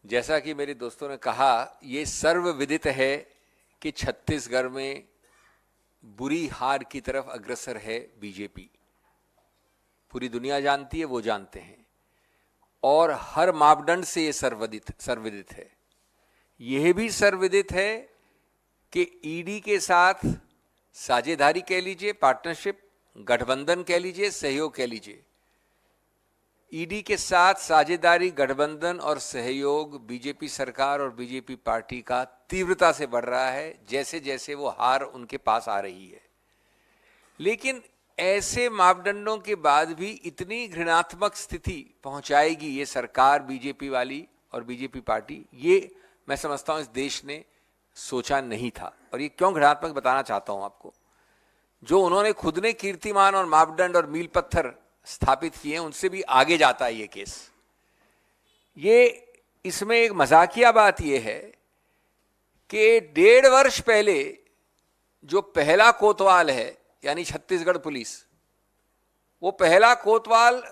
जैसा कि मेरे दोस्तों ने कहा, ये सर्वविदित है कि छत्तीसगढ़ में बुरी हार की तरफ अग्रसर है बीजेपी। पूरी दुनिया जानती है, वो जानते हैं, और हर मापदंड से ये सर्वविदित है। यह भी सर्वविदित है कि ईडी के साथ साझेदारी कह लीजिए, पार्टनरशिप, गठबंधन कह लीजिए, सहयोग कह लीजिए, ईडी के साथ साझेदारी, गठबंधन और सहयोग बीजेपी सरकार और बीजेपी पार्टी का तीव्रता से बढ़ रहा है जैसे जैसे वो हार उनके पास आ रही है। लेकिन ऐसे मापदंडों के बाद भी इतनी घृणात्मक स्थिति पहुंचाएगी ये सरकार बीजेपी वाली और बीजेपी पार्टी, ये मैं समझता हूं इस देश ने सोचा नहीं था। और ये क्यों घृणात्मक बताना चाहता हूं आपको। जो उन्होंने खुद ने कीर्तिमान और मापदंड और मील पत्थर स्थापित किए, उनसे भी आगे जाता है ये केस। ये इसमें एक मजाकिया बात यह है कि 1.5 वर्ष पहले जो पहला कोतवाल है, यानी छत्तीसगढ़ पुलिस, वो पहला कोतवाल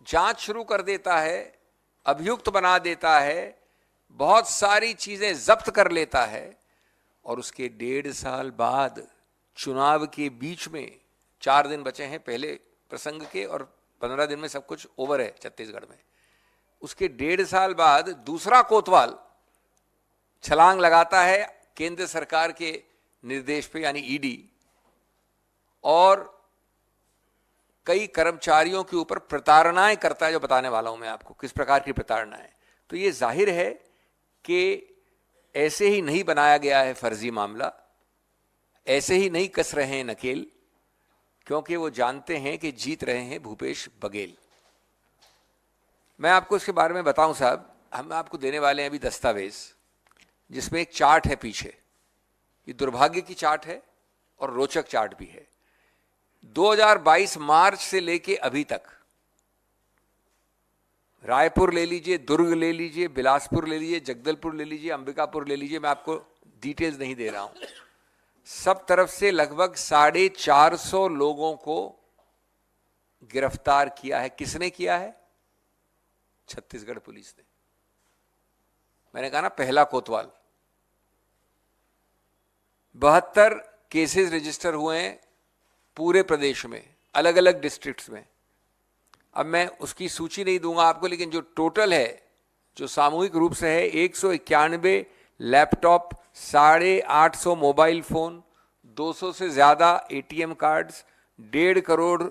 जांच शुरू कर देता है, अभियुक्त बना देता है, बहुत सारी चीजें जब्त कर लेता है, और उसके 1.5 साल बाद चुनाव के बीच में 4 दिन बचे हैं पहले प्रसंग के, और 15 दिन में सब कुछ ओवर है छत्तीसगढ़ में। उसके 1.5 साल बाद दूसरा कोतवाल छलांग लगाता है केंद्र सरकार के निर्देश पे, यानी ईडी, और कई कर्मचारियों के ऊपर प्रताड़नाएं करता है, जो बताने वाला हूं मैं आपको किस प्रकार की प्रताड़नाएं। तो ये जाहिर है कि ऐसे ही नहीं बनाया गया है फर्जी मामला, ऐसे ही नहीं कस रहे हैं नकेल, क्योंकि वो जानते हैं कि जीत रहे हैं भूपेश बघेल। मैं आपको इसके बारे में बताऊं साहब, हम आपको देने वाले हैं अभी दस्तावेज, जिसमें एक चार्ट है पीछे। ये दुर्भाग्य की चार्ट है और रोचक चार्ट भी है। 2022 मार्च से लेके अभी तक रायपुर ले लीजिए, दुर्ग ले लीजिए, बिलासपुर ले लीजिए, जगदलपुर ले लीजिए, अंबिकापुर ले लीजिए, मैं आपको डिटेल्स नहीं दे रहा हूं, सब तरफ से लगभग 450 लोगों को गिरफ्तार किया है। किसने किया है? छत्तीसगढ़ पुलिस ने। मैंने कहा ना, पहला कोतवाल। 72 केसेस रजिस्टर हुए हैं पूरे प्रदेश में, अलग अलग डिस्ट्रिक्ट्स में। अब मैं उसकी सूची नहीं दूंगा आपको, लेकिन जो टोटल है, जो सामूहिक रूप से है, 191 लैपटॉप, 850 मोबाइल फोन, 200 से ज्यादा एटीएम कार्ड्स, 1.5 करोड़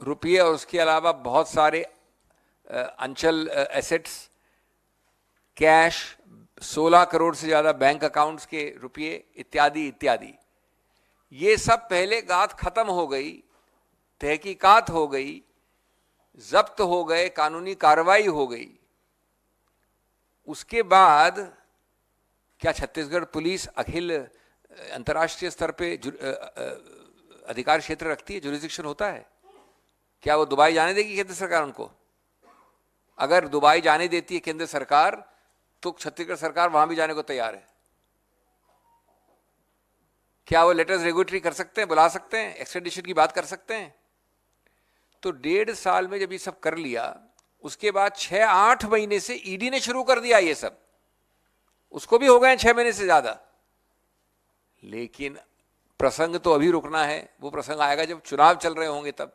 रुपये, और उसके अलावा बहुत सारे अंचल एसेट्स, कैश, 16 करोड़ से ज्यादा बैंक अकाउंट्स के रुपये, इत्यादि इत्यादि। ये सब पहले गात खत्म हो गई, तहकीकात हो गई, जब्त हो गए, कानूनी कार्रवाई हो गई। उसके बाद क्या छत्तीसगढ़ पुलिस अखिल अंतर्राष्ट्रीय स्तर पे अधिकार क्षेत्र रखती है, जुरिस्डिक्शन होता है? क्या वो दुबई जाने देगी केंद्र सरकार उनको? अगर दुबई जाने देती है केंद्र सरकार, तो छत्तीसगढ़ सरकार वहां भी जाने को तैयार है। क्या वो लेटर्स रेगुलेटरी कर सकते हैं, बुला सकते हैं, एक्सट्रेडिशन की बात कर सकते हैं? तो 1.5 साल में जब ये सब कर लिया, उसके बाद 6-8 महीने से ईडी ने शुरू कर दिया ये सब। उसको भी हो गए 6 महीने से ज्यादा। लेकिन प्रसंग तो अभी रुकना है, वो प्रसंग आएगा जब चुनाव चल रहे होंगे। तब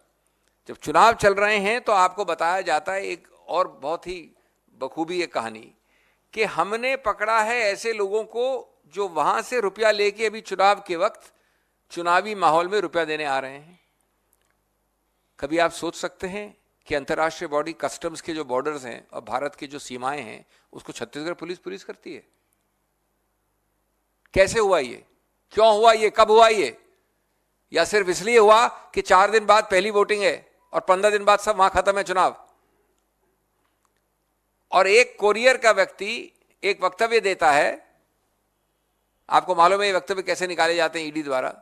जब चुनाव चल रहे हैं तो आपको बताया जाता है एक और बहुत ही बखूबी एक कहानी, कि हमने पकड़ा है ऐसे लोगों को जो वहां से रुपया लेके अभी चुनाव के वक्त चुनावी माहौल में रुपया देने आ रहे हैं। कभी आप सोच सकते हैं कि अंतर्राष्ट्रीय बॉडी कस्टम्स के जो बॉर्डर्स हैं और भारत की जो सीमाएं हैं, उसको छत्तीसगढ़ पुलिस करती है? कैसे हुआ ये? क्यों हुआ ये? कब हुआ ये? या सिर्फ इसलिए हुआ कि 4 दिन बाद पहली वोटिंग है और 15 दिन बाद सब वहां खत्म है चुनाव? और एक कोरियर का व्यक्ति एक वक्तव्य देता है, आपको मालूम है ये वक्तव्य कैसे निकाले जाते हैं ईडी द्वारा,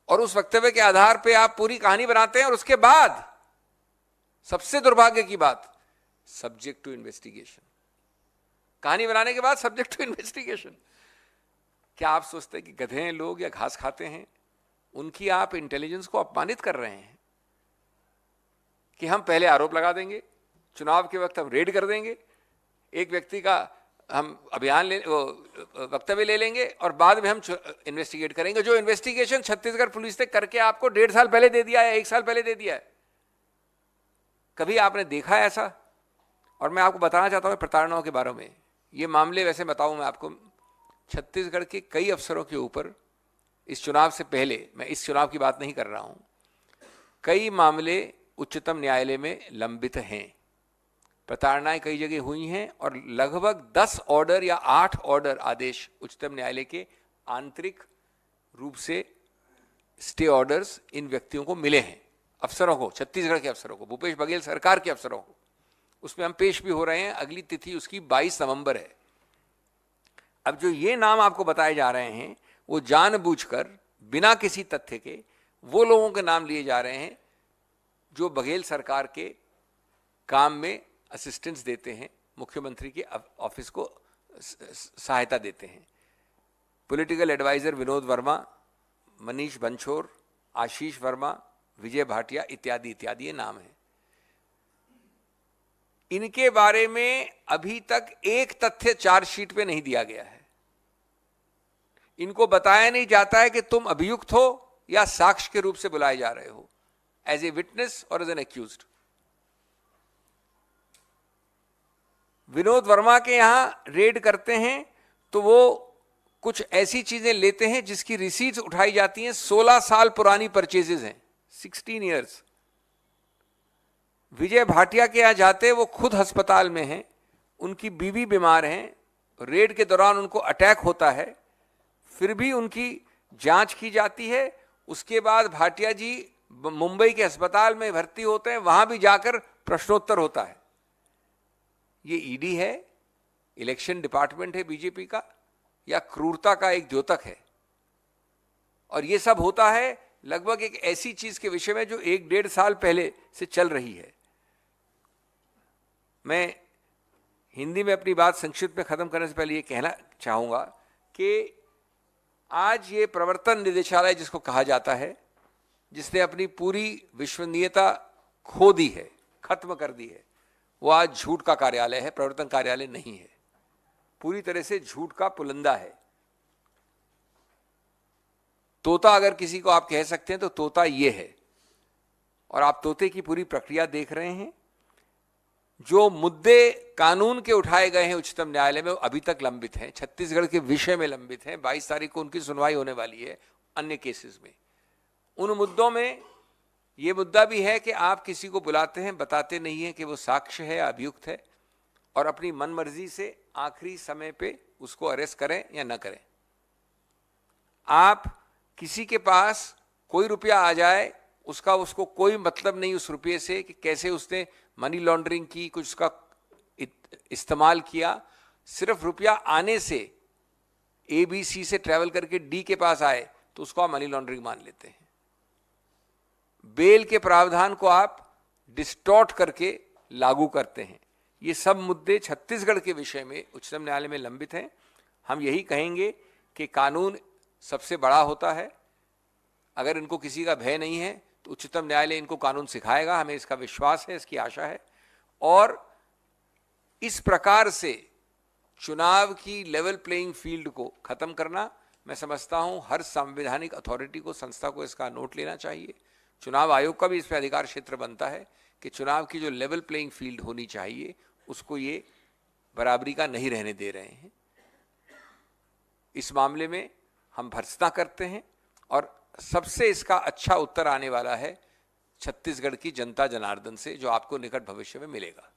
और उस वक्तव्य के आधार पे आप पूरी कहानी बनाते हैं, और उसके बाद सबसे दुर्भाग्य की बात, सब्जेक्ट टू इन्वेस्टिगेशन। कहानी बनाने के बाद सब्जेक्ट टू इन्वेस्टिगेशन। क्या आप सोचते हैं कि गधे हैं लोग या घास खाते हैं? उनकी आप इंटेलिजेंस को अपमानित कर रहे हैं कि हम पहले आरोप लगा देंगे, चुनाव के वक्त हम रेड कर देंगे, एक व्यक्ति का हम वक्तव्य ले लेंगे और बाद में हम इन्वेस्टिगेट करेंगे। जो इन्वेस्टिगेशन छत्तीसगढ़ पुलिस ने करके आपको 1.5 साल पहले दे दिया है, 1 साल पहले दे दिया है, कभी आपने देखा है ऐसा? और मैं आपको बताना चाहता हूं प्रताड़नाओं के बारे में। ये मामले वैसे बताऊं मैं आपको, छत्तीसगढ़ के कई अफसरों के ऊपर इस चुनाव से पहले, मैं इस चुनाव की बात नहीं कर रहा हूं, कई मामले उच्चतम न्यायालय में लंबित हैं। प्रताड़नाएं कई जगह हुई हैं और लगभग 10 ऑर्डर या 8 ऑर्डर आदेश उच्चतम न्यायालय के आंतरिक रूप से स्टे ऑर्डर्स इन व्यक्तियों को मिले हैं, अफसरों को, छत्तीसगढ़ के अफसरों को, भूपेश बघेल सरकार के अफसरों को। उसमें हम पेश भी हो रहे हैं। अगली तिथि उसकी 22 नवंबर है। अब जो ये नाम आपको बताए जा रहे हैं वो जानबूझकर बिना किसी तथ्य के वो लोगों के नाम लिए जा रहे हैं जो बघेल सरकार के काम में असिस्टेंस देते हैं, मुख्यमंत्री के ऑफिस को सहायता देते हैं। पॉलिटिकल एडवाइजर विनोद वर्मा, मनीष बंछोर, आशीष वर्मा, विजय भाटिया इत्यादि इत्यादि ये नाम हैं। इनके बारे में अभी तक एक तथ्य चार्जशीट पे नहीं दिया गया है। इनको बताया नहीं जाता है कि तुम अभियुक्त हो या साक्ष्य के रूप से बुलाए जा रहे हो, एज ए विटनेस और as an accused. Vinod Varma के यहां रेड करते हैं तो वो कुछ ऐसी चीजें लेते हैं जिसकी रिसीट्स उठाई जाती हैं, 16 साल पुरानी परचेजेस हैं, 16 ईयर्स। विजय भाटिया के यहां जाते, वो खुद अस्पताल में हैं, उनकी बीवी बीमार हैं, रेड के दौरान उनको अटैक होता है, फिर भी उनकी जांच की जाती है। उसके बाद भाटिया जी मुंबई के अस्पताल में भर्ती होते हैं, वहां भी जाकर प्रश्नोत्तर होता है। ये ईडी है, इलेक्शन डिपार्टमेंट है बीजेपी का, या क्रूरता का एक द्योतक है? और ये सब होता है लगभग एक ऐसी चीज के विषय में जो 1-1.5 साल पहले से चल रही है। मैं हिंदी में अपनी बात संक्षिप्त में खत्म करने से पहले ये कहना चाहूंगा कि आज ये प्रवर्तन निदेशालय जिसको कहा जाता है, जिसने अपनी पूरी विश्वसनीयता खो दी है, खत्म कर दी है, वो आज झूठ का कार्यालय है, प्रवर्तन कार्यालय नहीं है। पूरी तरह से झूठ का पुलंदा है। तोता अगर किसी को आप कह सकते हैं तो तोता ये है। और आप तोते की पूरी प्रक्रिया देख रहे हैं। जो मुद्दे कानून के उठाए गए हैं उच्चतम न्यायालय में वो अभी तक लंबित हैं, छत्तीसगढ़ के विषय में लंबित हैं। 22 तारीख को उनकी सुनवाई होने वाली है अन्य केसेस में। उन मुद्दों में ये मुद्दा भी है कि आप किसी को बुलाते हैं, बताते नहीं हैं कि वो साक्ष्य है, अभियुक्त है, और अपनी मनमर्जी से आखिरी समय पे उसको अरेस्ट करें या न करें। आप किसी के पास कोई रुपया आ जाए, उसको कोई मतलब नहीं उस रुपये से कि कैसे उसने मनी लॉन्ड्रिंग की, कुछ उसका इस्तेमाल किया। सिर्फ रुपया आने से, ABC से ट्रैवल करके D के पास आए तो उसको आप मनी लॉन्ड्रिंग मान लेते हैं। बेल के प्रावधान को आप डिस्टॉर्ट करके लागू करते हैं। ये सब मुद्दे छत्तीसगढ़ के विषय में उच्चतम न्यायालय में लंबित हैं। हम यही कहेंगे कि कानून सबसे बड़ा होता है। अगर इनको किसी का भय नहीं है तो उच्चतम न्यायालय इनको कानून सिखाएगा, हमें इसका विश्वास है, इसकी आशा है। और इस प्रकार से चुनाव की लेवल प्लेइंग फील्ड को खत्म करना, मैं समझता हूं हर संवैधानिक अथॉरिटी को, संस्था को इसका नोट लेना चाहिए। चुनाव आयोग का भी इस पर अधिकार क्षेत्र बनता है कि चुनाव की जो लेवल प्लेइंग फील्ड होनी चाहिए उसको ये बराबरी का नहीं रहने दे रहे हैं। इस मामले में हम भर्त्सना करते हैं और सबसे इसका अच्छा उत्तर आने वाला है छत्तीसगढ़ की जनता जनार्दन से, जो आपको निकट भविष्य में मिलेगा।